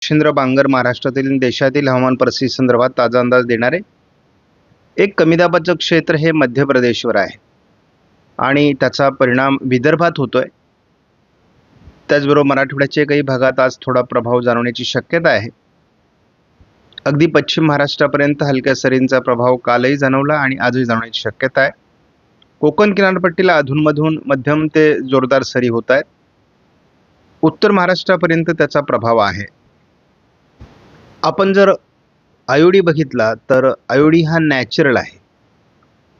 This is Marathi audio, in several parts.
मच्छिंद्र बांगर महाराष्ट्रातील देशातील हवामान परिस्थिती संदर्भात ताजा अंदाज देणारे एक कमी दाबाचं क्षेत्र हे मध्य प्रदेशवर आहे आणि त्याचा परिणाम विदर्भात होतोय. त्याचबरोबर मराठवाड्याच्या काही भागात आज थोडा प्रभाव जाणवण्याची शक्यता आहे. अगदी पश्चिम महाराष्ट्रापर्यंत हलक्या सरींचा प्रभाव कालही जाणवला आणि आजही जाणवण्याची शक्यता आहे. कोकण किनारपट्टीला अधूनमधून मध्यम ते जोरदार सरी होत आहेत. उत्तर महाराष्ट्रापर्यंत त्याचा प्रभाव आहे. आपण जर आयोडी बघितला तर आयोडी हा नॅचरल आहे.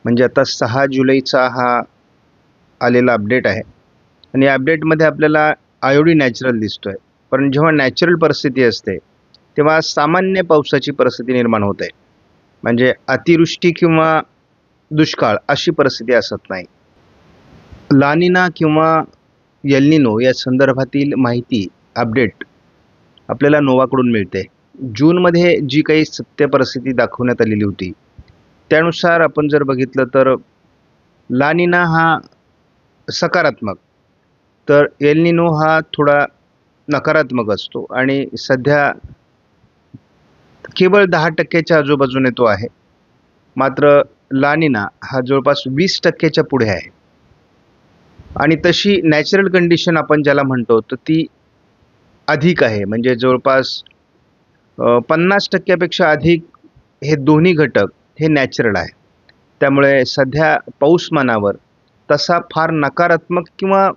म्हणजे आता 6 जुलैचा हा आलेला अपडेट आहे आणि या अपडेटमध्ये आपल्याला आयोडी नॅचरल दिसतोय. पण जेव्हा नॅचरल परिस्थिती असते तेव्हा सामान्य पावसाची परिस्थिती निर्माण होते. म्हणजे अतिवृष्टी किंवा दुष्काळ अशी परिस्थिती असत नाही. लानिना किंवा एल निनो या संदर्भातील माहिती अपडेट आपल्याला नोवाकडून मिळते. जूनमध्ये जी काही सत्य परिस्थिती दाखवण्यात आलेली होती त्यानुसार आपण जर बघितलं तर लानिना हा सकारात्मक तर एल निनो हा थोडा नकारात्मक असतो आणि सध्या केवळ 10% आजूबाजूने तो आहे. मात्र लानिना हा जवळपास 20% पुढे आहे आणि तशी नॅचरल कंडिशन आपण ज्याला म्हणतो तर ती अधिक आहे. म्हणजे जवळपास 50% अधिक हे दोन्ही घटक हे नॅचरल आहे. त्यामुळे सध्या पाऊसमानावर तसा फार नकारात्मक किंवा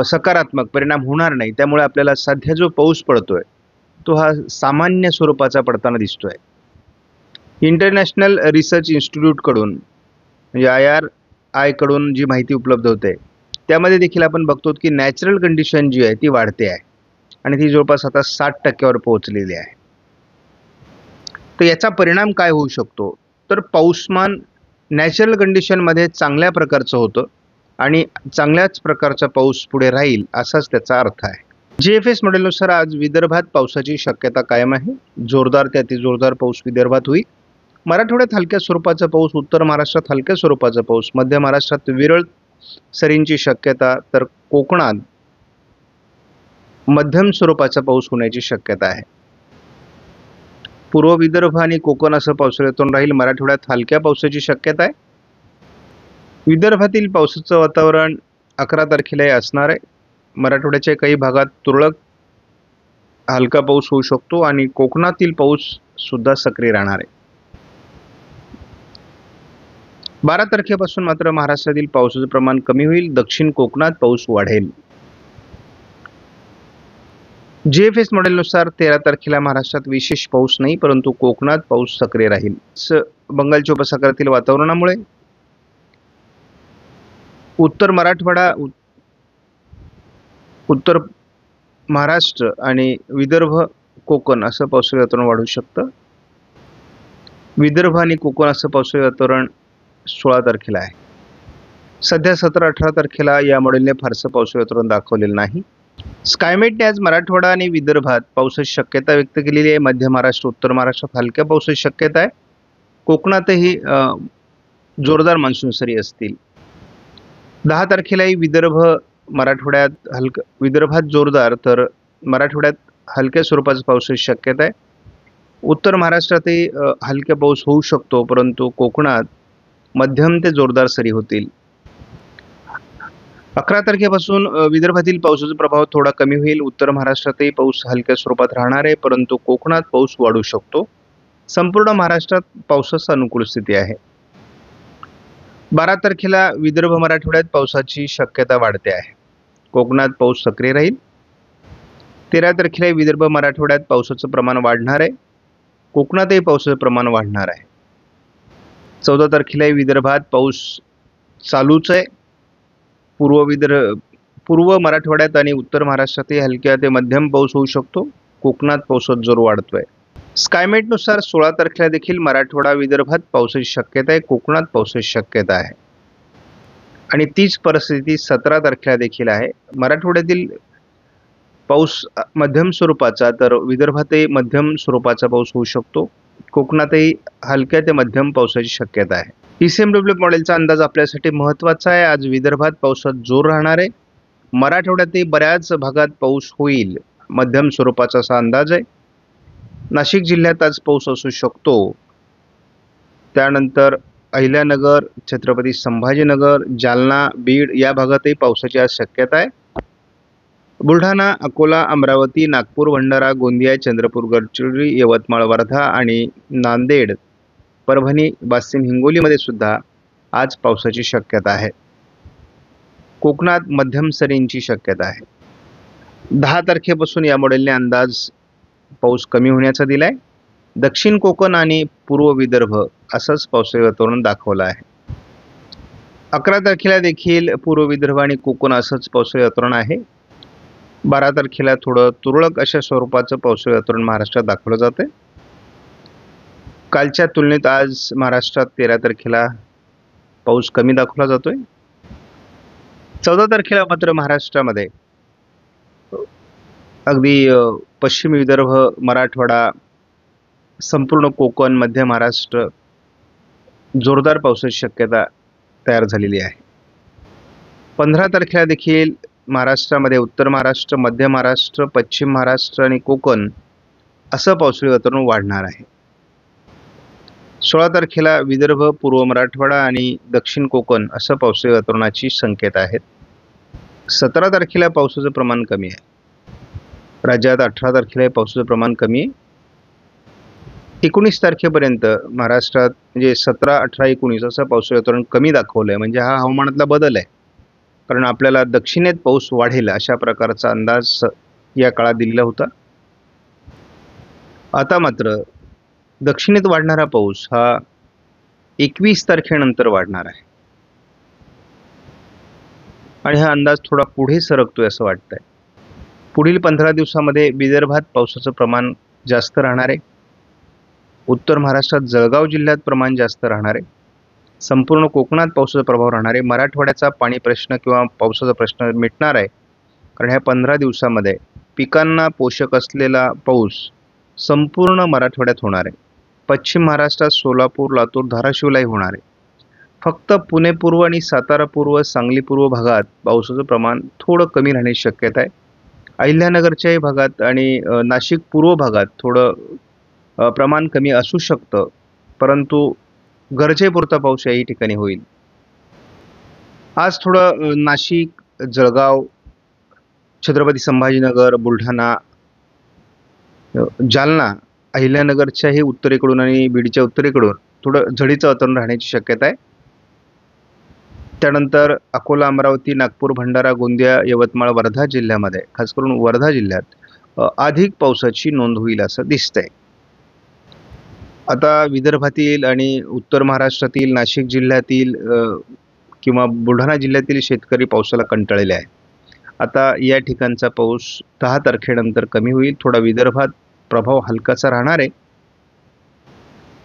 सकारात्मक परिणाम होणार नाही. त्यामुळे आपल्याला सध्या जो पाऊस पडतोय तो हा सामान्य स्वरूपाचा पडताना दिसतोय. इंटरनॅशनल रिसर्च इन्स्टिट्यूटकडून म्हणजे IRI कडून जी माहिती उपलब्ध होते त्यामध्ये देखील आपण बघतो की नॅचरल कंडिशन जी आहे ती वाढते आहे आणि ती जवळपास आता 60% पोहोचलेली आहे. तर याचा परिणाम काय होऊ शकतो तर पाऊसमान नॅचरल कंडिशनमध्ये चांगल्या प्रकारचं होतं आणि चांगल्याच प्रकारचा पाऊस पुढे राहील असाच त्याचा अर्थ आहे. GFS मॉडेलनुसार आज विदर्भात पावसाची शक्यता कायम आहे. जोरदार ते अतिजोरदार पाऊस विदर्भात होईल. मराठवाड्यात हलक्या स्वरूपाचा पाऊस, उत्तर महाराष्ट्रात हलक्या स्वरूपाचा पाऊस, मध्य महाराष्ट्रात विरळ सरींची शक्यता तर कोकणात मध्यम स्वरूपाचा पाऊस होण्याची शक्यता आहे. पूर्व विदर्भ आणि कोकण असं पावसाळ्यातून राहील. मराठवाड्यात हलक्या पावसाची शक्यता आहे. विदर्भातील पावसाचं वातावरण 11 तारखेलाही असणार आहे. मराठवाड्याच्या काही भागात तुरळक हलका पाऊस होऊ शकतो आणि कोकणातील पाऊस सुद्धा सक्रिय राहणार आहे. 12 तारखेपासून मात्र महाराष्ट्रातील पावसाचं प्रमाण कमी होईल. दक्षिण कोकणात पाऊस वाढेल. GFS मॉडेलनुसार 13 तारखेला महाराष्ट्रात विशेष पाऊस नाही परंतु कोकणात पाऊस सक्रिय राहील. बंगालच्या उपसागरातील वातावरणामुळे उत्तर मराठवाडा, उत्तर महाराष्ट्र आणि विदर्भ कोकण असं पावसाळी वातावरण वाढू शकतं. विदर्भ आणि कोकण असं पावसाळी वातावरण 16 तारखेला आहे. सध्या 17-18 तारखेला या मॉडेलने फारसं पावसाळी वातावरण दाखवलेलं नाही. स्कायमेटने आज मराठवाडा आणि विदर्भात पावसाची शक्यता व्यक्त केलेली आहे. मध्य महाराष्ट्र, उत्तर महाराष्ट्रात हलक्या पावसाची शक्यता आहे. कोकणातही जोरदार मान्सून सरी असतील. 10 तारखेलाही विदर्भात जोरदार तर मराठवाड्यात हलक्या स्वरूपाचा पावसाची शक्यता आहे. उत्तर महाराष्ट्रातही हलक्या पाऊस होऊ शकतो परंतु कोकणात मध्यम ते जोरदार सरी होतील. 11 तारखेपासून विदर्भातील पावसाचा प्रभाव थोडा कमी होईल. उत्तर महाराष्ट्रातही पाऊस हलक्या स्वरूपात राहणार आहे परंतु कोकणात पाऊस वाढू शकतो. संपूर्ण महाराष्ट्रात पावसाची अनुकूल स्थिती आहे. 12 तारखेला विदर्भ मराठवाड्यात पावसाची शक्यता वाढते आहे. कोकणात पाऊस सक्रिय राहील. 13 तारखेला विदर्भ मराठवाड्यात पावसाचं प्रमाण वाढणार आहे. कोकणातही पावसाचं प्रमाण वाढणार आहे. 14 तारखेला विदर्भात पाऊस चालूच आहे. पूर्व मराठवाड्यात आणि उत्तर महाराष्ट्रातही हलक्या ते मध्यम पाऊस होऊ शकतो. कोकणात पावसाचा जोर वाढतोय. स्कायमेटनुसार 16 तारखेला देखील मराठवाडा विदर्भात पावसाची शक्यता आहे. कोकणात पावसाची शक्यता आहे आणि तीच परिस्थिती 17 तारखेला देखील आहे. मराठवाड्यातील पाऊस मध्यम स्वरूपाचा तर विदर्भातही मध्यम स्वरूपाचा पाऊस होऊ शकतो. कोकणातही हलक्या ते मध्यम पावसाची शक्यता आहे. ECMWF मॉडेलचा अंदाज आपल्यासाठी महत्त्वाचा आहे. आज विदर्भात पावसात जोर राहणार आहे. मराठवाड्यातही बऱ्याच भागात पाऊस होईल. मध्यम स्वरूपाचा असा अंदाज आहे. नाशिक जिल्ह्यात आज पाऊस असू शकतो. त्यानंतर अहिल्यानगर, छत्रपती संभाजीनगर, जालना, बीड या भागातही पावसाची आज शक्यता आहे. बुलढाणा, अकोला, अमरावती, नागपूर, भंडारा, गोंदिया, चंद्रपूर, गडचिरोली, यवतमाळ, वर्धा आणि नांदेड, परभणी, वाशिम, हिंगोलीमध्ये सुद्धा आज पावसाची शक्यता आहे. कोकणात मध्यम सरींची शक्यता आहे. 10 तारखेपासून या मॉडेलने अंदाज पाऊस कमी होण्याचा दिलाय. दक्षिण कोकण आणि पूर्व विदर्भ असंच पावसाळी वातावरण दाखवलं आहे. 11 तारखेला देखील पूर्व विदर्भ आणि कोकण असंच पावसाळी वातावरण आहे. 12 तारखेला थोडं तुरळक अशा स्वरूपाचं पावसाळी वातावरण महाराष्ट्रात दाखवलं जाते. कालच्या तुलनेत आज महाराष्ट्रात 13 तारखेला पाऊस कमी दाखवला जातोय. 14 तारखेला मात्र महाराष्ट्रामध्ये अगदी पश्चिम विदर्भ, मराठवाडा, संपूर्ण कोकण, मध्य महाराष्ट्र जोरदार पावसाची शक्यता तयार झालेली आहे. 15 तारखेला देखील महाराष्ट्रामध्ये उत्तर महाराष्ट्र, मध्य महाराष्ट्र, पश्चिम महाराष्ट्र आणि कोकण असं पावसाळी वातावरण वाढणार आहे. 16 तारखेला विदर्भ, पूर्व मराठवाडा आणि दक्षिण कोकण असं पावसाळी वातावरणाची संकेत आहेत. 17 तारखेला पावसाचं प्रमाण कमी आहे. राज्यात 18 तारखेला पावसाचं प्रमाण कमी आहे. 19 तारखेपर्यंत महाराष्ट्रात म्हणजे 17, 18, 19 असं पावसाळी वातावरण कमी दाखवलं आहे. म्हणजे हा हवामानातला बदल आहे. कारण आपल्याला दक्षिणेत पाऊस वाढेल अशा प्रकारचा अंदाज या काळात दिलेला होता. आता मात्र दक्षिणेत वाढणारा पाऊस हा 21 तारखेनंतर वाढणार आहे आणि हा अंदाज थोडा पुढे सरकतोय असं वाटतंय. पुढील 15 दिवसामध्ये विदर्भात पावसाचं प्रमाण जास्त राहणार आहे. उत्तर महाराष्ट्रात जळगाव जिल्ह्यात प्रमाण जास्त राहणार आहे. संपूर्ण कोकणात पावसाचा प्रभाव राहणार आहे. मराठवाड्याचा पाणी प्रश्न किंवा पावसाचा प्रश्न मिटणार आहे. कारण ह्या 15 दिवसामध्ये पिकांना पोषक असलेला पाऊस संपूर्ण मराठवाड्यात होणार आहे. पश्चिम महाराष्ट्रात सोलापूर, लातूर, धाराशिवलाही होणार आहे. फक्त पुणे पूर्व आणि सातारा पूर्व, सांगली पूर्व भागात पावसाचं प्रमाण थोडं कमी राहण्याची शक्यता आहे. अहिल्यानगरच्याही भागात आणि नाशिक पूर्व भागात थोडं प्रमाण कमी असू शकतं, परंतु गरजेपुरता पाऊस याही ठिकाणी होईल. आज थोडं नाशिक, जळगाव, छत्रपती संभाजीनगर, बुलढाणा, जालना, अहिल्यानगरच्याही उत्तरेकडून आणि बीडच्या उत्तरेकडून थोडं झडीचं वातावरण राहण्याची शक्यता आहे. त्यानंतर अकोला, अमरावती, नागपूर, भंडारा, गोंदिया, यवतमाळ, वर्धा जिल्ह्यामध्ये खास करून वर्धा जिल्ह्यात अधिक पावसाची नोंद होईल असं दिसतंय. आता विदर्भातील आणि उत्तर महाराष्ट्रातील, नाशिक जिल्ह्यातील किंवा बुलढाणा जिल्ह्यातील शेतकरी पावसाला कंटाळलेले आहेत. आता या ठिकाणचा पाऊस 10 तारखेनंतर कमी होईल. थोडा विदर्भात प्रभाव हलकासा राहणार आहे.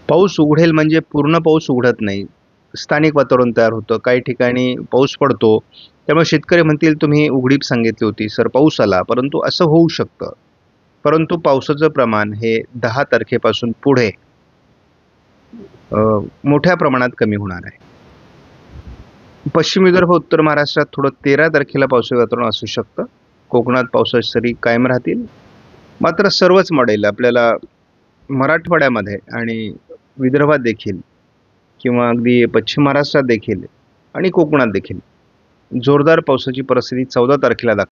पाऊस उघडेल म्हणजे पूर्ण पाऊस उघडत नाही. स्थानिक वातावरण तयार होतं. काही ठिकाणी पाऊस पडतो. त्यामुळे शेतकरी म्हणतील तुम्ही उघडीप सांगितली होती सर, पाऊस आला, परंतु असं होऊ शकतं. परंतु पावसाचं प्रमाण हे 10 तारखेपासून पुढे मोठ्या प्रमाणात कमी होणार आहे. पश्चिम विदर्भ, उत्तर महाराष्ट्रात थोडं 13 तारखेला पावसाळी वातावरण असू शकतं. कोकणात पावसाची सरी कायम राहतील. मात्र सर्वच मॉडेल आपल्याला मराठवाड्यामध्ये आणि विदर्भात देखील किंवा अगदी पश्चिम महाराष्ट्रात देखील आणि कोकणात देखील जोरदार पावसाची परिस्थिती 14 तारखेला